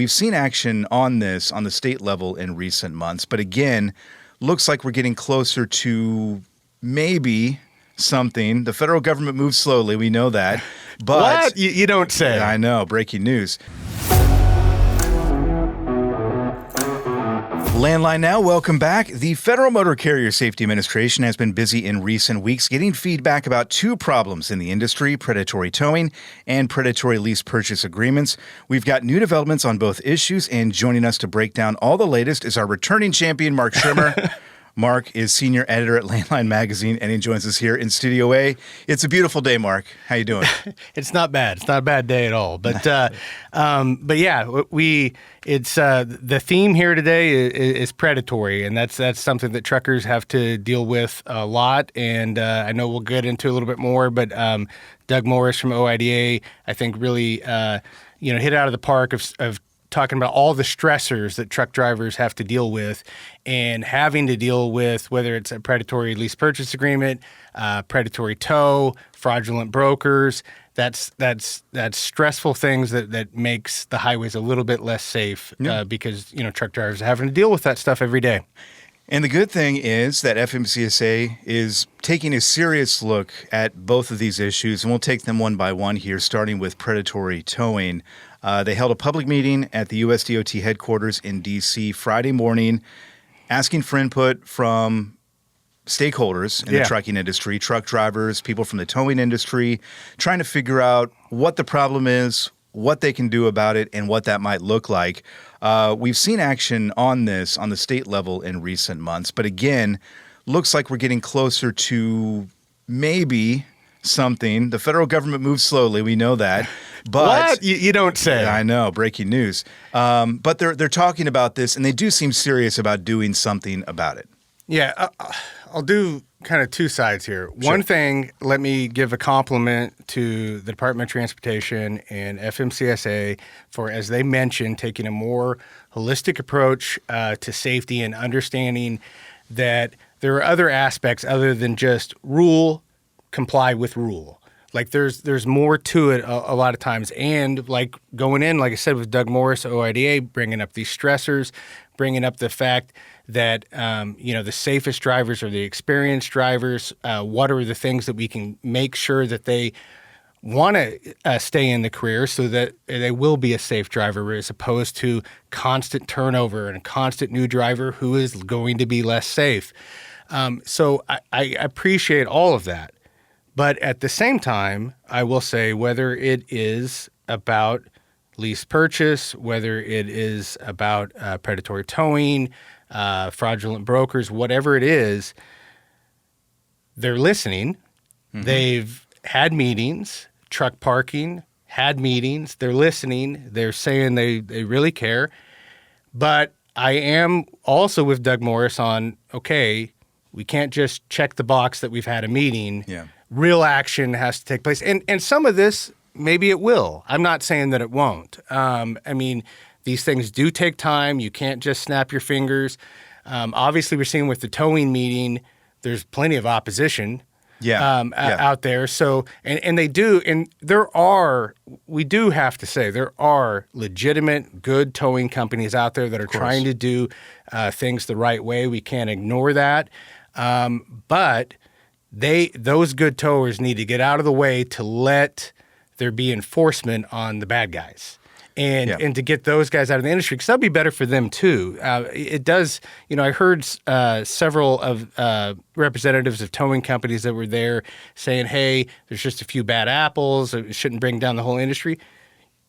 we've seen action on this on the state level in recent months, but again, looks like we're getting closer to maybe something. The federal government moves slowly, we know that. But what? You don't say. I know, breaking news. Landline now, welcome back. The Federal Motor Carrier Safety Administration has been busy in recent weeks getting feedback about two problems in the industry, predatory towing and predatory lease purchase agreements. We've got new developments on both issues, and joining us to break down all the latest is our returning champion, Mark Schremmer. Mark is senior editor at Landline Magazine, and he joins us here in Studio A. It's a beautiful day, Mark. How you doing? It's not bad. It's not a bad day at all. But yeah, it's the theme here today is predatory, and that's something that truckers have to deal with a lot. And I know we'll get into a little bit more, but Doug Morris from OIDA, I think, really hit it out of the park of talking about all the stressors that truck drivers have to deal with, and having to deal with whether it's a predatory lease purchase agreement, predatory tow, fraudulent brokers. That's stressful things that makes the highways a little bit less safe because truck drivers are having to deal with that stuff every day. And the good thing is that FMCSA is taking a serious look at both of these issues, and we'll take them one by one here, starting with predatory towing. They held a public meeting at the USDOT headquarters in D.C. Friday morning, asking for input from stakeholders in the trucking industry, truck drivers, people from the towing industry, trying to figure out what the problem is, what they can do about it, and what that might look like. We've seen action on this on the state level in recent months, but again, looks like we're getting closer to maybe something. The federal government moves slowly, we know that. But what? You don't say. I know, breaking news. But they're talking about this, and they do seem serious about doing something about it. Yeah, I'll do kind of two sides here. Sure. One thing, let me give a compliment to the Department of Transportation and FMCSA for, as they mentioned, taking a more holistic approach to safety and understanding that there are other aspects other than just rule, comply with rule. Like there's more to it a lot of times. And like going in, like I said, with Doug Morris, OIDA, bringing up these stressors, bringing up the fact that, the safest drivers are the experienced drivers. What are the things that we can make sure that they want to stay in the career so that they will be a safe driver, as opposed to constant turnover and a constant new driver who is going to be less safe. So I appreciate all of that. But at the same time, I will say, whether it is about lease purchase, whether it is about predatory towing, fraudulent brokers, whatever it is, they're listening. Mm-hmm. They've had meetings, truck parking, had meetings. They're listening. They're saying they really care. But I am also with Doug Morris on, okay, we can't just check the box that we've had a meeting. Yeah. Real action has to take place. And some of this, maybe it will. I'm not saying that it won't. These things do take time. You can't just snap your fingers. Obviously, we're seeing with the towing meeting, there's plenty of opposition out there. So, and they do, and we do have to say, there are legitimate, good towing companies out there that are trying to do things the right way. We can't ignore that. But those good towers need to get out of the way to let there be enforcement on the bad guys. And to get those guys out of the industry, because that'll be better for them too. It does, I heard several of representatives of towing companies that were there saying, hey, there's just a few bad apples. It shouldn't bring down the whole industry.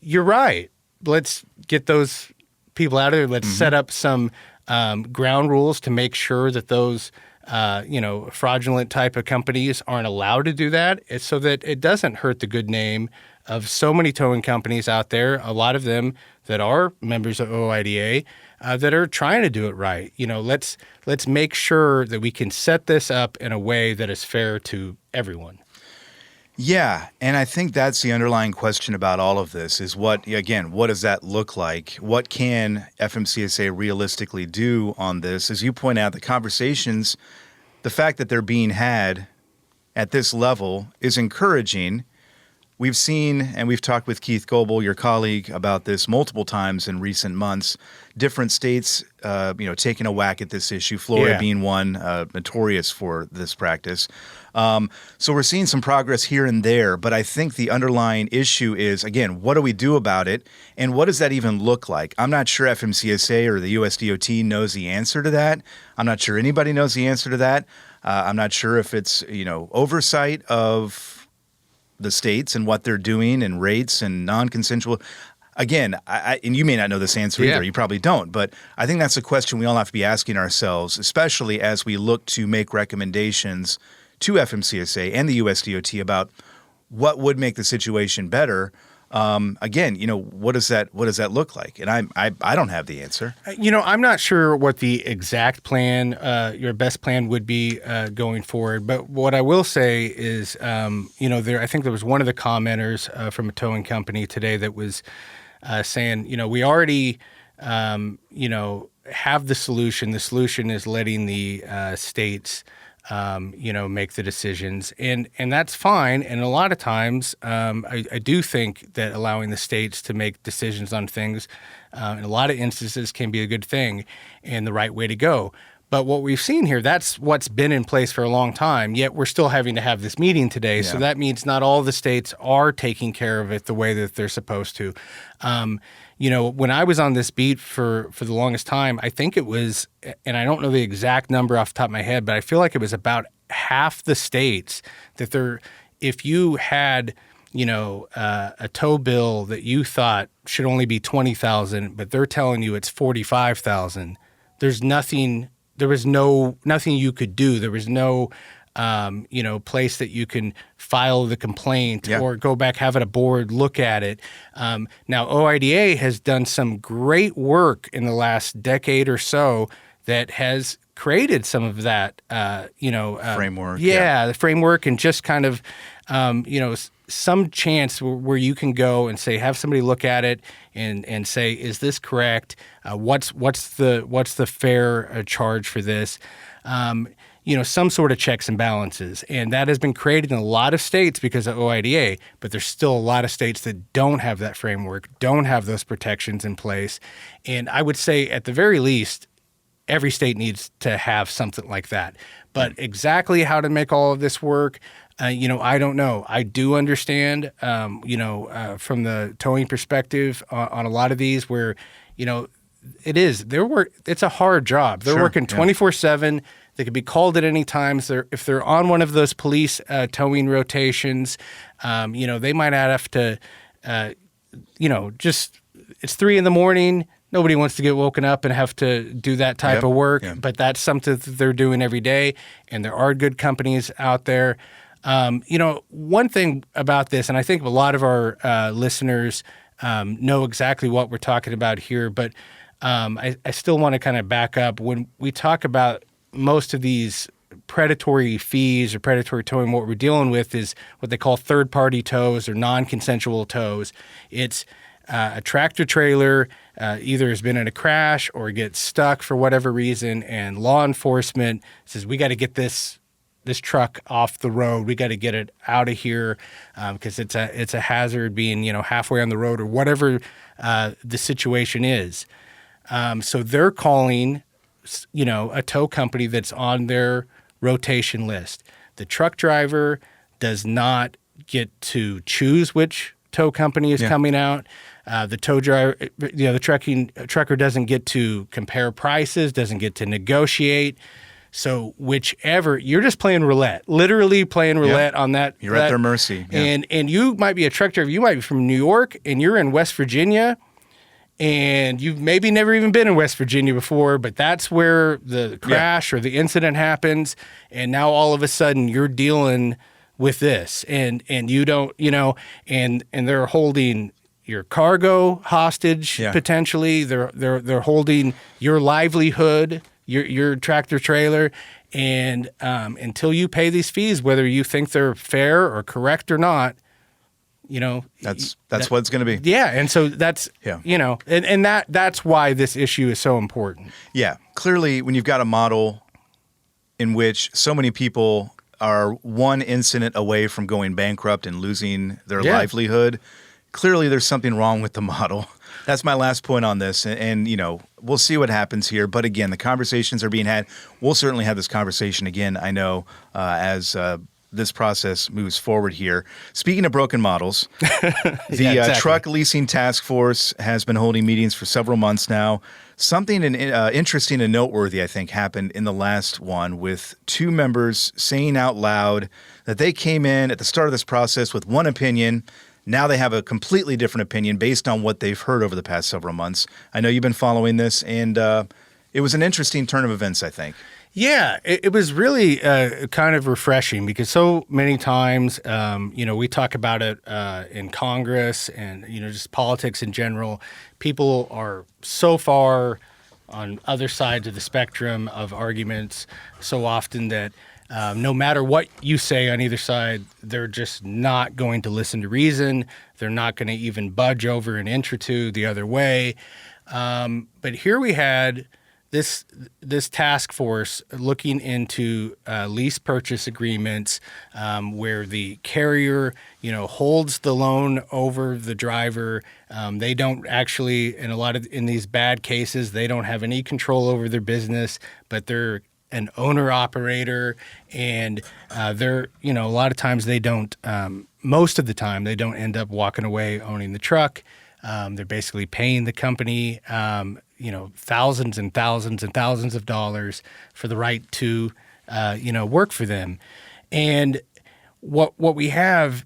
You're right. Let's get those people out of there. Let's set up some ground rules to make sure that those fraudulent type of companies aren't allowed to do that. It's so that it doesn't hurt the good name of so many towing companies out there, a lot of them that are members of OIDA, that are trying to do it right. Let's make sure that we can set this up in a way that is fair to everyone. Yeah, and I think that's the underlying question about all of this is what does that look like? What can FMCSA realistically do on this? As you point out, the conversations, the fact that they're being had at this level is encouraging. we've seen, and we've talked with Keith Goebel, your colleague, about this multiple times in recent months, different states, taking a whack at this issue, Florida being one, notorious for this practice. So we're seeing some progress here and there, but I think the underlying issue is, again, what do we do about it, and what does that even look like? I'm not sure FMCSA or the USDOT knows the answer to that. I'm not sure anybody knows the answer to that. I'm not sure if it's, oversight of the states and what they're doing and rates and non-consensual. Again, and you may not know this answer either. You probably don't. But I think that's a question we all have to be asking ourselves, especially as we look to make recommendations to FMCSA and the USDOT about what would make the situation better. Again, what does that look like? And I don't have the answer. I'm not sure what the exact plan, your best plan would be going forward. But what I will say is, I think there was one of the commenters from a towing company today that was saying, we already, have the solution. The solution is letting the states make the decisions, and that's fine. And a lot of times, I do think that allowing the states to make decisions on things, in a lot of instances, can be a good thing and the right way to go. But what we've seen here, that's what's been in place for a long time, yet we're still having to have this meeting today. Yeah. So that means not all the states are taking care of it the way that they're supposed to. When I was on this beat for the longest time, I think it was, and I don't know the exact number off the top of my head, but I feel like it was about half the states that if you had, a tow bill that you thought should only be $20,000, but they're telling you it's $45,000, there was nothing you could do. There was no place that you can file the complaint or go back, have it a board, look at it. Now, OIDA has done some great work in the last decade or so that has created some of that, framework. The framework, and just kind of, some chance where you can go and say, have somebody look at it and say, is this correct? What's the fair charge for this? Some sort of checks and balances. And that has been created in a lot of states because of OIDA, but there's still a lot of states that don't have that framework, don't have those protections in place. And I would say at the very least, every state needs to have something like that. But exactly how to make all of this work, I don't know. I do understand, from the towing perspective on a lot of these where, it's a hard job. They're working 24/7. They could be called at any time. So if they're on one of those police towing rotations, they might have to, it's 3 a.m. Nobody wants to get woken up and have to do that type of work, but that's something that they're doing every day, and there are good companies out there. One thing about this, and I think a lot of our listeners know exactly what we're talking about here, but I still want to kind of back up. When we talk about most of these predatory fees or predatory towing, what we're dealing with is what they call third-party tows or non-consensual tows. It's a tractor trailer either has been in a crash or gets stuck for whatever reason, and law enforcement says, we got to get this truck off the road. We got to get it out of here because it's a hazard being, halfway on the road or whatever the situation is. So they're calling, a tow company that's on their rotation list. The truck driver does not get to choose which tow company is coming out. The tow driver, the trucker doesn't get to compare prices, doesn't get to negotiate. So whichever, you're just playing roulette, literally playing roulette on that. You're at their mercy. Yeah. And you might be a truck driver. You might be from New York and you're in West Virginia, and you've maybe never even been in West Virginia before, but that's where the crash or the incident happens. And now all of a sudden you're dealing with this, and you don't, and they're holding your cargo hostage potentially. They're holding your livelihood, your tractor trailer, and until you pay these fees, whether you think they're fair or correct or not, that's what it's going to be. Yeah, and so that's and that's why this issue is so important. Yeah, clearly, when you've got a model in which so many people are one incident away from going bankrupt and losing their Yeah. livelihood, clearly there's something wrong with the model. That's my last point on this. And, we'll see what happens here. But again, the conversations are being had. We'll certainly have this conversation again, I know, as this process moves forward here. Speaking of broken models, the Truck Leasing Task Force has been holding meetings for several months now. Something interesting and noteworthy, I think, happened in the last one with two members saying out loud that they came in at the start of this process with one opinion. Now they have a completely different opinion based on what they've heard over the past several months. I know you've been following this, and it was an interesting turn of events, I think. Yeah, it was really kind of refreshing because so many times, we talk about it in Congress and, just politics in general. People are so far on other sides of the spectrum of arguments so often that no matter what you say on either side, they're just not going to listen to reason. They're not going to even budge over an inch or two the other way. But here we had this task force looking into lease purchase agreements where the carrier, holds the loan over the driver. They don't actually, in these bad cases, they don't have any control over their business, but they're an owner operator, and they're, a lot of times they don't, most of the time they don't end up walking away owning the truck. They're basically paying the company, thousands and thousands and thousands of dollars for the right to, work for them. And what we have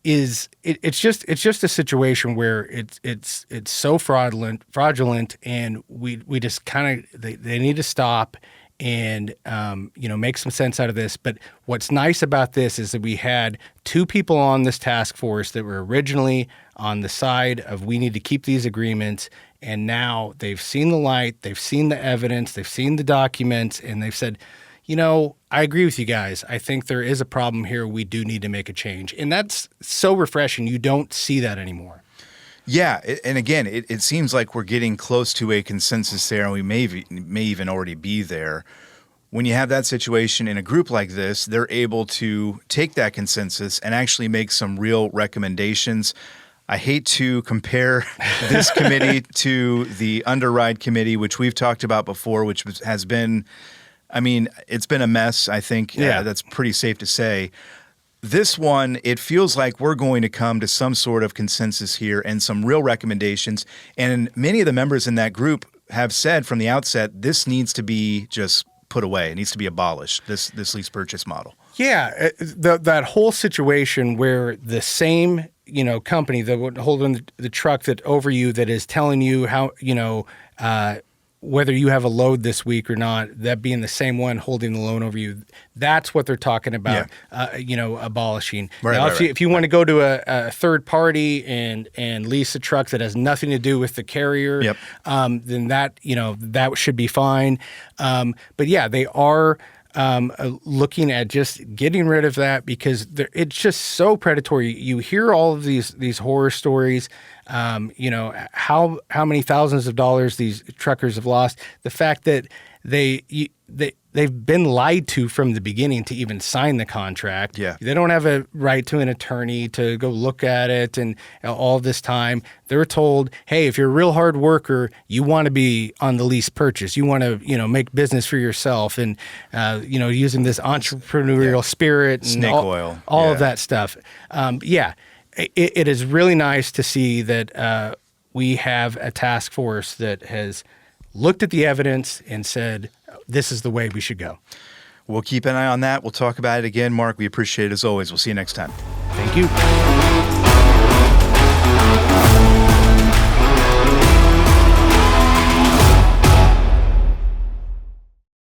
is it's just a situation where it's so fraudulent, and we just kind of they need to stop and make some sense out of this. But what's nice about this is that we had two people on this task force that were originally on the side of we need to keep these agreements, and now they've seen the light, they've seen the evidence, they've seen the documents, and they've said, I agree with you guys. I think there is a problem here. We do need to make a change. And that's so refreshing. You don't see that anymore. Yeah, and again, it seems like we're getting close to a consensus there, and we may even already be there. When you have that situation in a group like this, they're able to take that consensus and actually make some real recommendations. I hate to compare this committee to the Underride Committee, which we've talked about before, which has been, it's been a mess, I think. Yeah. That's pretty safe to say. This one, it feels like we're going to come to some sort of consensus here and some real recommendations. And many of the members in that group have said from the outset, this needs to be just put away. It needs to be abolished, this lease purchase model. Yeah, that whole situation where the same, company that would hold on the truck that over you that is telling you how, whether you have a load this week or not, that being the same one holding the loan over you, that's what they're talking about, abolishing. If you want to go to a third party and lease a truck that has nothing to do with the carrier, then that should be fine. But yeah, they are looking at just getting rid of that because it's just so predatory. You hear all of these horror stories, how many thousands of dollars these truckers have lost. The fact that they've been lied to from the beginning to even sign the contract. Yeah. They don't have a right to an attorney to go look at it, and all this time they're told, hey, if you're a real hard worker, you want to be on the lease purchase. You want to, make business for yourself and, using this entrepreneurial spirit and snake oil, all of that stuff. It is really nice to see that we have a task force that has looked at the evidence and said, this is the way we should go. We'll keep an eye on that. We'll talk about it again. Mark, we appreciate it as always. We'll see you next time. Thank you.